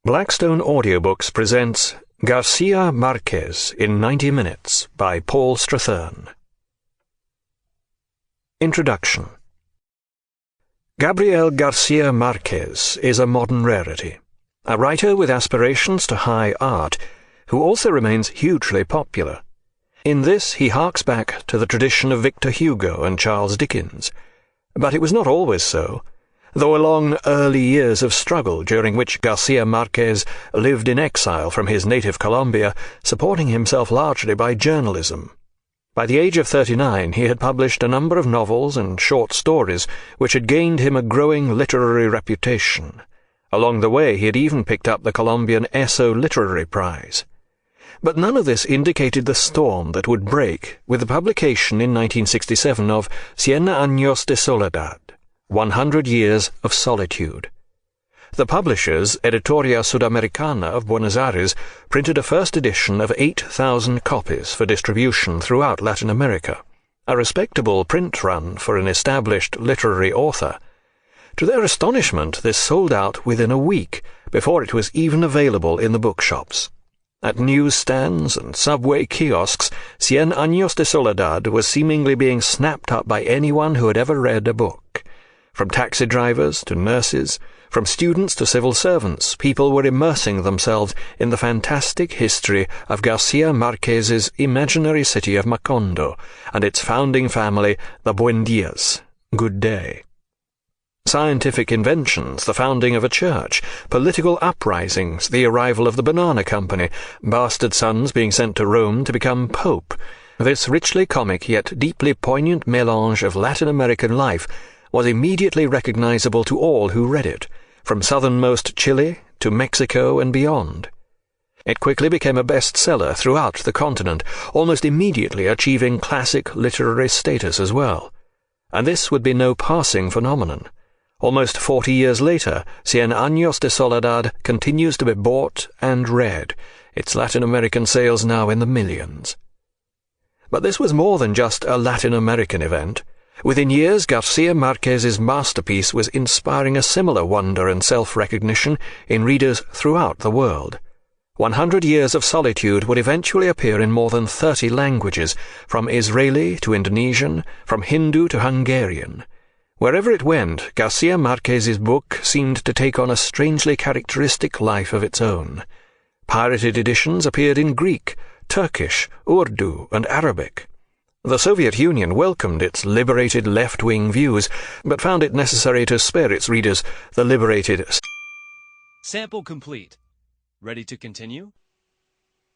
Blackstone Audiobooks presents García Márquez in 90 Minutes by Paul Strathern. Introduction. Gabriel García Márquez is a modern rarity, a writer with aspirations to high art, who also remains hugely popular. In this he harks back to the tradition of Victor Hugo and Charles Dickens. But it was not always so. Though a long early years of struggle during which García Márquez lived in exile from his native Colombia, supporting himself largely by journalism. By the age of 39 he had published a number of novels and short stories which had gained him a growing literary reputation. Along the way he had even picked up the Colombian Eso Literary Prize. But none of this indicated the storm that would break with the publication in 1967 of Cien Años de Soledad, 100 Years of Solitude. The publishers, Editoria Sudamericana of Buenos Aires, printed a first edition of 8,000 copies for distribution throughout Latin America, a respectable print run for an established literary author. To their astonishment, this sold out within a week, before it was even available in the bookshops. At newsstands and subway kiosks, Cien Años de Soledad was seemingly being snapped up by anyone who had ever read a book. From taxi drivers to nurses, from students to civil servants, people were immersing themselves in the fantastic history of García Márquez's imaginary city of Macondo and its founding family, the Buendías, good day. Scientific inventions, the founding of a church, political uprisings, the arrival of the banana company, bastard sons being sent to Rome to become pope. This richly comic yet deeply poignant mélange of Latin American life was immediately recognizable to all who read it, from southernmost Chile to Mexico and beyond. It quickly became a bestseller throughout the continent, almost immediately achieving classic literary status as well. And this would be no passing phenomenon. Almost 40 years later, Cien Años de Soledad continues to be bought and read, its Latin American sales now in the millions. But this was more than just a Latin American event. Within years, García Márquez's masterpiece was inspiring a similar wonder and self-recognition in readers throughout the world. 100 Years of Solitude would eventually appear in more than 30 languages, from Israeli to Indonesian, from Hindu to Hungarian. Wherever it went, García Márquez's book seemed to take on a strangely characteristic life of its own. Pirated editions appeared in Greek, Turkish, Urdu, and Arabic. The Soviet Union welcomed its liberated left-wing views, but found it necessary to spare its readers the liberated. Sample complete. Ready to continue?